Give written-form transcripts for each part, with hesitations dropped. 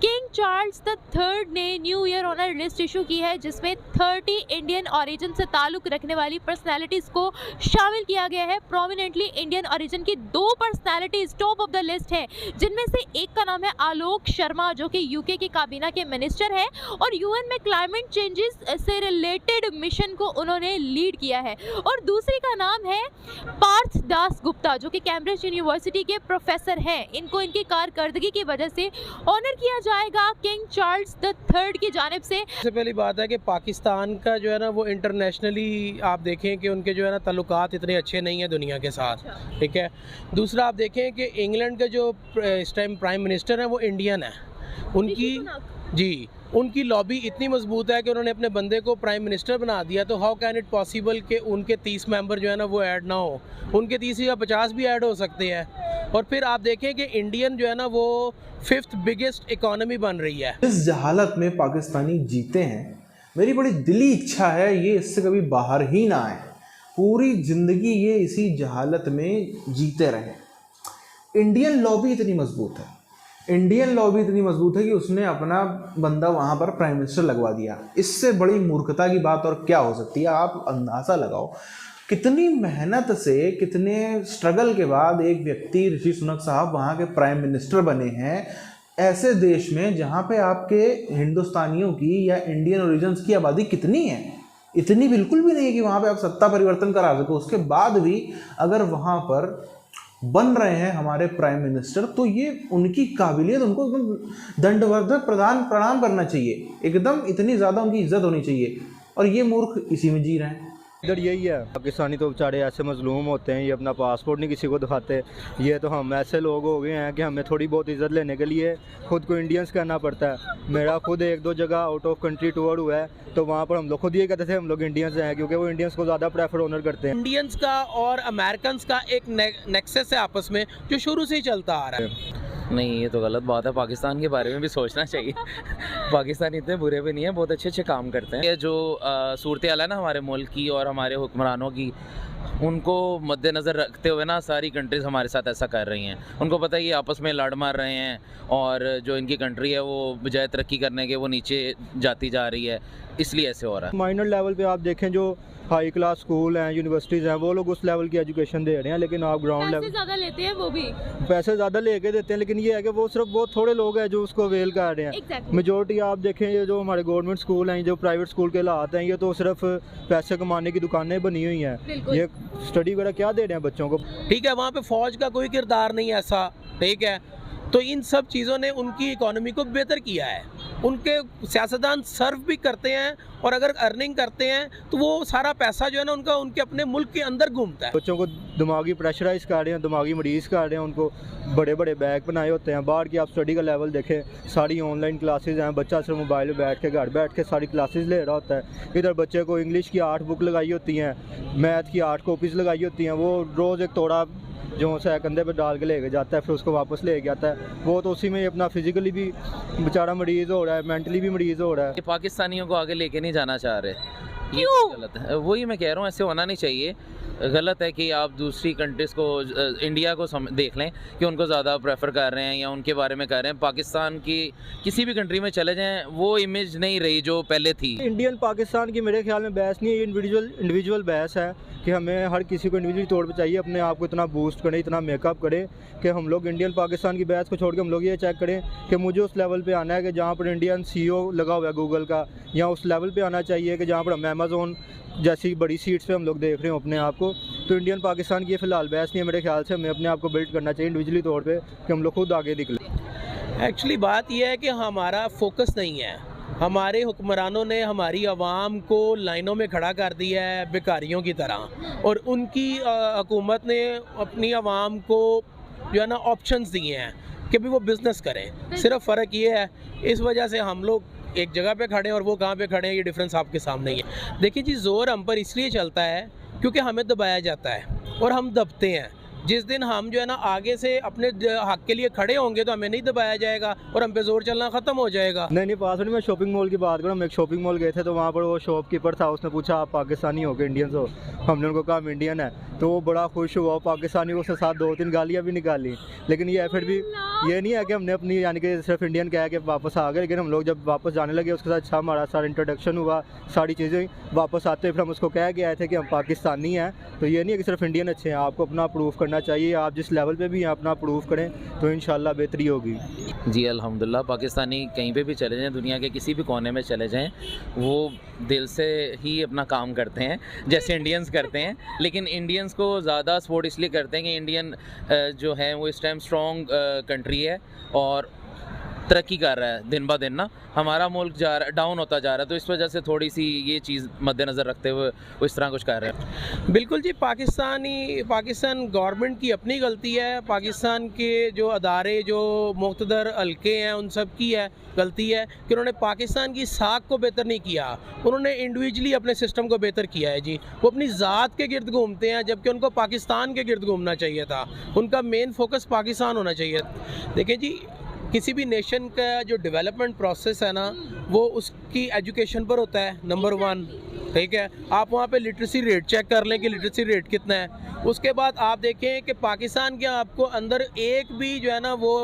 King Charles the third ने new year honour list issue की है, जिसमें 30 इंडियन ओरिजिन से ताल्लुक रखने वाली पर्सनैलिटीज़ को शामिल किया गया है। प्रोमिनेंटली इंडियन ओरिजिन की 2 personalities top of the list है, जिनमें से एक का नाम है आलोक शर्मा, जो कि यूके की काबीना के मिनिस्टर है और यूएन में क्लाइमेट चेंजेस से रिलेटेड मिशन को उन्होंने लीड किया है। और दूसरी का नाम है पार्थ दास गुप्ता, जो कि कैम्ब्रिज यूनिवर्सिटी के प्रोफेसर हैं। इनको इनकी कारकर्दगी की वजह से ऑनर किया जाएगा किंग चार्ल्स द थर्ड की जानिब से। सबसे पहली बात है कि पाकिस्तान का जो है ना वो इंटरनेशनली आप देखें कि उनके जो है ना ताल्लुकात इतने अच्छे नहीं हैं दुनिया के साथ, ठीक है। दूसरा आप देखें कि इंग्लैंड के जो इस टाइम प्राइम मिनिस्टर हैं वो इंडियन है। उनकी लॉबी इतनी मजबूत है कि उन्होंने अपने बंदे को प्राइम मिनिस्टर बना दिया। तो हाउ कैन इट पॉसिबल कि उनके 30 मेंबर जो है ना वो ऐड ना हो, उनके 30 या 50 भी ऐड हो सकते हैं। और फिर आप देखें कि इंडियन जो है ना वो 5th बिगेस्ट इकोनॉमी बन रही है। इस जहालत में पाकिस्तानी जीते हैं, मेरी बड़ी दिली इच्छा है ये इससे कभी बाहर ही ना आए, पूरी ज़िंदगी ये इसी जहालत में जीते रहें। इंडियन लॉबी इतनी मजबूत है, कि उसने अपना बंदा वहाँ पर प्राइम मिनिस्टर लगवा दिया। इससे बड़ी मूर्खता की बात और क्या हो सकती है? आप अंदाज़ा लगाओ कितनी मेहनत से, कितने स्ट्रगल के बाद एक व्यक्ति ऋषि सुनक साहब वहाँ के प्राइम मिनिस्टर बने हैं, ऐसे देश में जहाँ पे आपके हिंदुस्तानियों की या इंडियन ओरिजिन्स की आबादी कितनी है? इतनी बिल्कुल भी नहीं है कि वहाँ पे आप सत्ता परिवर्तन करा सको। उसके बाद भी अगर वहाँ पर बन रहे हैं हमारे प्राइम मिनिस्टर, तो ये उनकी काबिलियत, उनको एकदम दंडवर्धक प्रणाम करना चाहिए, एकदम इतनी ज़्यादा उनकी इज्जत होनी चाहिए। और ये मूर्ख इसी में जी रहे हैं। इधर यही है, पाकिस्तानी तो बेचारे ऐसे मजलूम होते हैं, ये अपना पासपोर्ट नहीं किसी को दिखाते। ये तो हम ऐसे लोग हो गए हैं कि हमें थोड़ी बहुत इज़्ज़त लेने के लिए खुद को इंडियंस कहना पड़ता है। मेरा खुद 1-2 जगह आउट ऑफ कंट्री टूर हुआ है, तो वहाँ पर हम लोग खुद ये कहते थे हम लोग इंडियंस हैं, क्योंकि वो इंडियंस को ज़्यादा प्रेफर ऑनर करते हैं। इंडियंस का और अमेरिकन्स का एक नेक्सस है आपस में, जो शुरू से ही चलता आ रहा है। नहीं, ये तो गलत बात है। पाकिस्तान के बारे में भी सोचना चाहिए। पाकिस्तान इतने बुरे भी नहीं है, बहुत अच्छे काम करते हैं। ये जो सूरत हाल है ना हमारे मुल्क की और हमारे हुक्मरानों की, उनको मद्देनज़र रखते हुए ना सारी कंट्रीज़ हमारे साथ ऐसा कर रही हैं। उनको पता है ये आपस में लड़ मार रहे हैं और जो इनकी कंट्री है वो बजाय तरक्की करने के वो नीचे जाती जा रही है, इसलिए ऐसे हो रहा है। माइनर लेवल पे आप देखें जो हाई क्लास स्कूल हैं, यूनिवर्सिटीज़ हैं, वो लोग उस लेवल की एजुकेशन दे रहे हैं, लेकिन आप ग्राउंड लेवल ज़्यादा लेते हैं, वो भी पैसे ज़्यादा लेके देते हैं। लेकिन ये है कि वो सिर्फ बहुत थोड़े लोग हैं जो उसको अवेल कर रहे हैं। मेजोरिटी आप देखें ये जो हमारे गवर्नमेंट स्कूल हैं, जो प्राइवेट स्कूल के हालात हैं, ये तो सिर्फ पैसे कमाने की दुकानें बनी हुई हैं। ये स्टडी वगैरह क्या दे रहे हैं बच्चों को? ठीक है, वहाँ पे फौज का कोई किरदार नहीं ऐसा, ठीक है। तो इन सब चीज़ों ने उनकी इकोनॉमी को बेहतर किया है। उनके सियासतदान सर्व भी करते हैं और अगर अर्निंग करते हैं तो वो सारा पैसा जो है ना उनका उनके अपने मुल्क के अंदर घूमता है। बच्चों को दिमागी प्रेशराइज कर रहे हैं, दिमागी मरीज़ कर रहे हैं, उनको बड़े बड़े बैग बनाए होते हैं। बाहर की आप स्टडी का लेवल देखें, सारी ऑनलाइन क्लासेस हैं, बच्चा सिर्फ मोबाइल में बैठ के घर बैठ के सारी क्लासेस ले रहा होता है। इधर बच्चे को इंग्लिश की 8 बुक लगाई होती हैं, मैथ की 8 कॉपीज़ लगाई होती हैं, वो रोज़ एक तोड़ा जो है कंधे पे डाल के लेके जाता है, फिर उसको वापस ले जाता है। वो तो उसी में अपना फिजिकली भी बेचारा मरीज़ हो रहा है, मेंटली भी मरीज़ हो रहा है। पाकिस्तानियों को आगे लेके नहीं जाना चाह रहे, ये गलत है। वही मैं कह रहा हूँ, ऐसे होना नहीं चाहिए। गलत है कि आप दूसरी कंट्रीज़ को, इंडिया को देख लें कि उनको ज़्यादा प्रेफर कर रहे हैं या उनके बारे में कर रहे हैं। पाकिस्तान की किसी भी कंट्री में चले जाएं, वो इमेज नहीं रही जो पहले थी। इंडियन पाकिस्तान की मेरे ख्याल में बहस नहीं है, इंडिविजुअल बहस है कि हमें हर किसी को इंडिविजुअली तौर पे चाहिए अपने आप को इतना बूस्ट करें, इतना मेकअप करें कि हम लोग इंडियन पाकिस्तान की बहस को छोड़ के हम लोग ये चेक करें कि मुझे उस लेवल पे आना है कि जहाँ पर इंडियन CEO लगा हुआ है गूगल का, या उस लेवल पे आना चाहिए कि जहाँ पर हम अमेज़ोन जैसी बड़ी सीट्स पे हम लोग देख रहे हो अपने आप को। तो इंडियन पाकिस्तान की ये फ़िलहाल बहस नहीं है। मेरे ख्याल से हमें अपने आप को बिल्ड करना चाहिए इंडिविजुअली तौर पे कि हम लोग खुद आगे निकलें। एक्चुअली बात यह है कि हमारा फोकस नहीं है। हमारे हुक्मरानों ने हमारी आवाम को लाइनों में खड़ा कर दिया है भिखारियों की तरह, और उनकी हुकूमत ने अपनी आवाम को जो है ना ऑप्शंस दिए हैं कि भी वो बिज़नेस करें। सिर्फ फ़र्क ये है, इस वजह से हम लोग एक जगह पे खड़े हैं और वो कहाँ पे खड़े हैं ये डिफरेंस आपके सामने ही है। देखिए जी, ज़ोर हम पर इसलिए चलता है क्योंकि हमें दबाया जाता है और हम दबते हैं। जिस दिन हम जो है ना आगे से अपने हक के लिए खड़े होंगे तो हमें नहीं दबाया जाएगा और हम पे जोर चलना ख़त्म हो जाएगा। नहीं पासवर्ड, मैं शॉपिंग मॉल की बात करूँ। हम एक शॉपिंग मॉल गए थे तो वहाँ पर वो शॉपकीपर था, उसने पूछा आप पाकिस्तानी हो के इंडियंस हो? हमने उनको कहा हम इंडियन है, तो वो बड़ा खुश हुआ। पाकिस्तानी को उसके साथ 2-3 गालियाँ भी निकाली। लेकिन ये फिर भी ये नहीं है कि हमने अपनी यानी कि सिर्फ इंडियन कह के वापस आ गए, लेकिन हम लोग जब वापस जाने लगे उसके साथ अच्छा हमारा सारा इंट्रोडक्शन हुआ, सारी चीज़ें। वापस आते फिर हम उसको कह के आए थे कि हम पाकिस्तानी हैं। तो ये नहीं है कि सिर्फ इंडियन अच्छे हैं, आपको अपना प्रूफ करना चाहिए। आप जिस लेवल पे भी हैं अपना प्रूफ करें तो इंशाल्लाह बेहतरी होगी। जी अल्हम्दुलिल्लाह, पाकिस्तानी कहीं पे भी चले जाएं, दुनिया के किसी भी कोने में चले जाएं, वो दिल से ही अपना काम करते हैं जैसे इंडियंस करते हैं। लेकिन इंडियंस को ज़्यादा सपोर्ट इसलिए करते हैं कि इंडियन जो है वो इस टाइम स्ट्रॉन्ग कंट्री है और तरक्की कर रहा है दिन ब दिन ना। हमारा मुल्क डाउन होता जा रहा है, तो इस वजह से थोड़ी सी ये चीज़ मद्देनज़र रखते हुए वो इस तरह कुछ कर रहे हैं। बिल्कुल जी, पाकिस्तान गवर्नमेंट की अपनी गलती है, पाकिस्तान के जो अदारे जो मुक़्तदर हल्के हैं उन सब की है गलती है कि उन्होंने पाकिस्तान की साख को बेहतर नहीं किया। उन्होंने इंडिविजुअली अपने सिस्टम को बेहतर किया है जी। वो अपनी ज़ात के गिर्द घूमते हैं जबकि उनको पाकिस्तान के गिर्द घूमना चाहिए था। उनका मेन फोकस पाकिस्तान होना चाहिए। देखिए जी, किसी भी नेशन का जो डेवलपमेंट प्रोसेस है ना वो उसकी एजुकेशन पर होता है, नंबर 1। ठीक है, आप वहाँ पे लिटरेसी रेट चेक कर लें कि लिटरेसी रेट कितना है। उसके बाद आप देखें कि पाकिस्तान के आपको अंदर एक भी जो है ना वो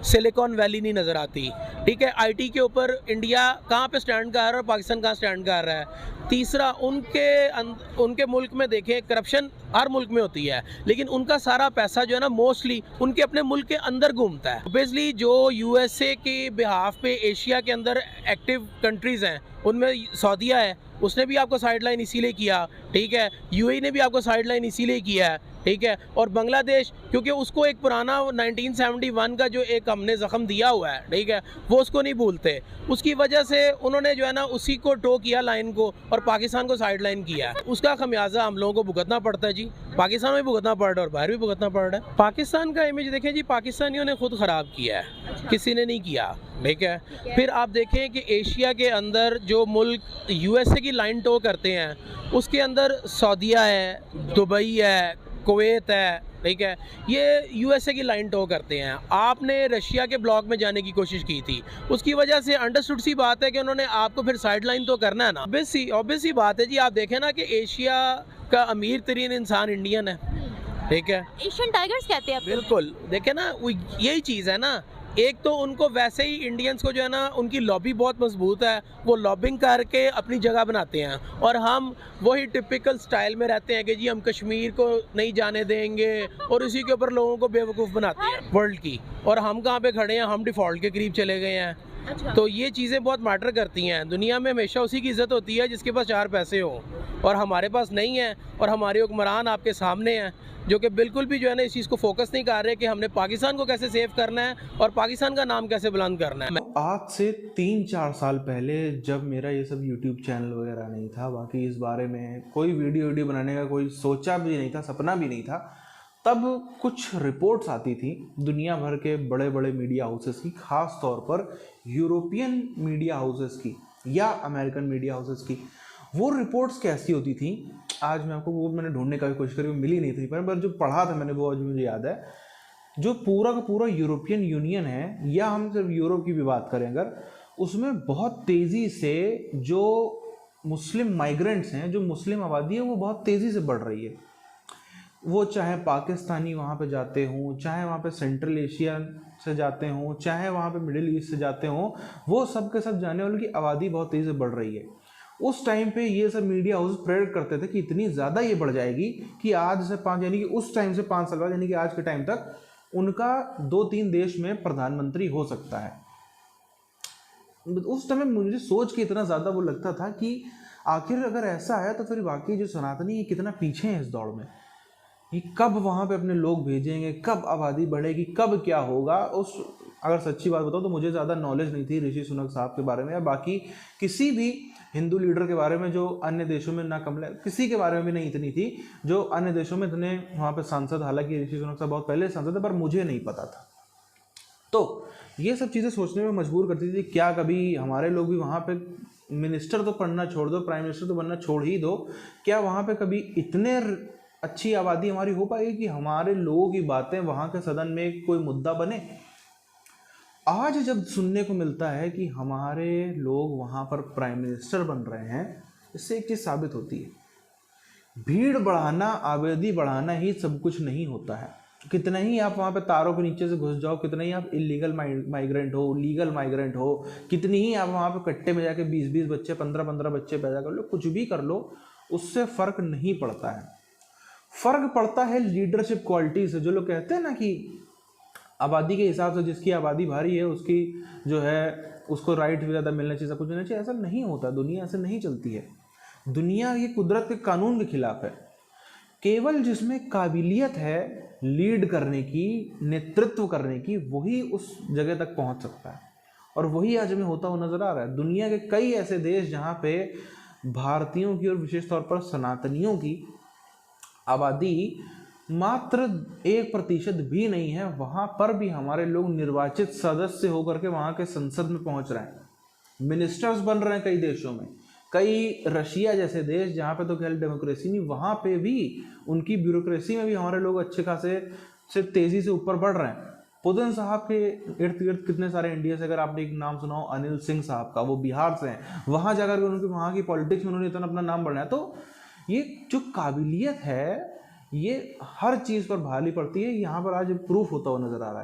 सिलिकॉन वैली नहीं नज़र आती। ठीक है, आईटी के ऊपर इंडिया कहाँ पे स्टैंड कर रहा है और पाकिस्तान कहाँ स्टैंड कर रहा है। तीसरा, उनके मुल्क में देखें करप्शन हर मुल्क में होती है, लेकिन उनका सारा पैसा जो है ना मोस्टली उनके अपने मुल्क के अंदर घूमता है। ऑब्वियसली जो यूएसए के बिहाफ पे एशिया के अंदर एक्टिव कंट्रीज़ हैं उनमें सऊदीया है, उसने भी आपको साइडलाइन इसीलिए किया। ठीक है, यूएई ने भी आपको साइडलाइन इसीलिए किया है। ठीक है, और बांग्लादेश क्योंकि उसको एक पुराना 1971 का जो एक हमने ज़ख्म दिया हुआ है, ठीक है, वो उसको नहीं भूलते। उसकी वजह से उन्होंने जो है ना उसी को टो किया लाइन को और पाकिस्तान को साइडलाइन किया है। उसका खमियाजा हम लोगों को भुगतना पड़ता है जी। पाकिस्तान में भी भुगतना पड़ रहा है और बाहर भी भुगतना पड़ रहा है। पाकिस्तान का इमेज देखें जी, पाकिस्तानियों ने खुद ख़राब किया है, किसी ने नहीं किया। ठीक है, फिर आप देखें कि एशिया के अंदर जो मुल्क यूएसए की लाइन टो करते हैं उसके अंदर सऊदीया है, दुबई है, कुवैत है। ठीक है, ये यूएसए की लाइन टो करते हैं। आपने रशिया के ब्लॉक में जाने की कोशिश की थी, उसकी वजह से अंडरस्टूड सी बात है कि उन्होंने आपको फिर साइड लाइन तो करना है ना। ऑब्वियस सी बात है जी। आप देखें ना कि एशिया का अमीर तरीन इंसान इंडियन है। ठीक है, एशियन टाइगर्स कहते हैं। बिल्कुल, देखें ना यही चीज़ है ना। एक तो उनको वैसे ही इंडियंस को जो है ना उनकी लॉबी बहुत मजबूत है, वो लॉबिंग करके अपनी जगह बनाते हैं और हम वही टिपिकल स्टाइल में रहते हैं कि जी हम कश्मीर को नहीं जाने देंगे और उसी के ऊपर लोगों को बेवकूफ़ बनाते हैं वर्ल्ड की। और हम कहाँ पे खड़े हैं, हम डिफ़ॉल्ट के करीब चले गए हैं। अच्छा। तो ये चीज़ें बहुत मैटर करती हैं। दुनिया में हमेशा उसी की इज़्ज़त होती है जिसके पास 4 पैसे हो, और हमारे पास नहीं है। और हमारे हुक्मरान आपके सामने हैं जो कि बिल्कुल भी जो है ना इस चीज़ को फोकस नहीं कर रहे कि हमने पाकिस्तान को कैसे सेव करना है और पाकिस्तान का नाम कैसे बुलंद करना है। आज से 3-4 साल पहले जब मेरा ये सब यूट्यूब चैनल वगैरह नहीं था, बाकी इस बारे में कोई वीडियो बनाने का कोई सोचा भी नहीं था, सपना भी नहीं था, तब कुछ रिपोर्ट्स आती थी दुनिया भर के बड़े बड़े मीडिया हाउसेस की, ख़ास तौर पर यूरोपियन मीडिया हाउसेस की या अमेरिकन मीडिया हाउसेस की। वो रिपोर्ट्स कैसी होती थी, आज मैं आपको वो मैंने ढूंढने का भी कोशिश करी, वो मिली नहीं थी, पर जो पढ़ा था मैंने वो आज मुझे याद है। जो पूरा का पूरा यूरोपियन यूनियन है, या हम सिर्फ यूरोप की भी बात करें अगर, उसमें बहुत तेज़ी से जो मुस्लिम माइग्रेंट्स हैं, जो मुस्लिम आबादी है, वो बहुत तेज़ी से बढ़ रही है। वो चाहे पाकिस्तानी वहाँ पे जाते हों, चाहे वहाँ पे सेंट्रल एशिया से जाते हों, चाहे वहाँ पे मिडिल ईस्ट से जाते हों, वो सब के सब जाने वालों की आबादी बहुत तेज़ी से बढ़ रही है। उस टाइम पे ये सब मीडिया हाउस प्रेडिक्ट करते थे कि इतनी ज़्यादा ये बढ़ जाएगी कि आज से 5 यानी कि उस टाइम से 5 साल बाद यानी कि आज के टाइम तक उनका 2-3 देश में प्रधानमंत्री हो सकता है। उस टाइम मुझे सोच के इतना ज़्यादा वो लगता था कि आखिर अगर ऐसा है तो फिर बाकी जो सनातनी ये कितना पीछे हैं इस दौड़ में, कि कब वहाँ पे अपने लोग भेजेंगे, कब आबादी बढ़ेगी, कब क्या होगा। उस अगर सच्ची बात बताऊँ तो मुझे ज़्यादा नॉलेज नहीं थी ऋषि सुनक साहब के बारे में या बाकी किसी भी हिंदू लीडर के बारे में जो अन्य देशों में ना कमले, किसी के बारे में भी नहीं इतनी थी जो अन्य देशों में इतने वहाँ पे सांसद, हालांकि ऋषि सुनक साहब बहुत पहले सांसद थे पर मुझे नहीं पता था। तो ये सब चीज़ें सोचने में मजबूर करती थी, क्या कभी हमारे लोग भी वहाँ पे मिनिस्टर तो बनना छोड़ दो, प्राइम मिनिस्टर तो बनना छोड़ ही दो, क्या वहाँ पे कभी इतने अच्छी आबादी हमारी हो पाएगी कि हमारे लोगों की बातें वहाँ के सदन में कोई मुद्दा बने? आज जब सुनने को मिलता है कि हमारे लोग वहाँ पर प्राइम मिनिस्टर बन रहे हैं, इससे एक चीज़ साबित होती है, भीड़ बढ़ाना, आबादी बढ़ाना ही सब कुछ नहीं होता है। कितना ही आप वहाँ पे तारों के नीचे से घुस जाओ, कितना ही आप इलीगल माइग्रेंट हो, लीगल माइग्रेंट हो, कितनी ही आप वहाँ पे कट्टे में जाके 20-20 बच्चे, 15-15 बच्चे पैदा कर लो, कुछ भी कर लो, उससे फ़र्क नहीं पड़ता है। फ़र्क पड़ता है लीडरशिप क्वालिटी से। जो लोग कहते हैं ना कि आबादी के हिसाब से जिसकी आबादी भारी है उसकी जो है उसको राइट भी ज़्यादा मिलना चाहिए, सब कुछ मिलना चाहिए, ऐसा नहीं होता। दुनिया ऐसे नहीं चलती है। दुनिया ये कुदरत के कानून के खिलाफ है। केवल जिसमें काबिलियत है लीड करने की, नेतृत्व करने की, वही उस जगह तक पहुंच सकता है, और वही आज हमें होता हुआ नजर आ रहा है। दुनिया के कई ऐसे देश जहां पे भारतीयों की और विशेष तौर पर सनातनियों की आबादी मात्र 1% भी नहीं है, वहां पर भी हमारे लोग निर्वाचित सदस्य होकर के वहां के संसद में पहुंच रहे हैं, मिनिस्टर्स बन रहे हैं कई देशों में। कई रशिया जैसे देश जहाँ पे तो खैर डेमोक्रेसी नहीं, वहाँ पे भी उनकी ब्यूरोक्रेसी में भी हमारे लोग अच्छे खासे से तेज़ी से ऊपर बढ़ रहे हैं। पुतिन साहब के इर्द गिर्द कितने सारे इंडिया से, अगर आपने एक नाम सुना हो अनिल सिंह साहब का, वो बिहार से हैं, वहाँ जाकर के उनकी वहाँ की पॉलिटिक्स में उन्होंने इतना अपना नाम बढ़ाया। तो ये जो काबिलियत है ये हर चीज़ पर भारी पड़ती है, यहाँ पर आज प्रूफ होता हुआ नजर आ रहा है।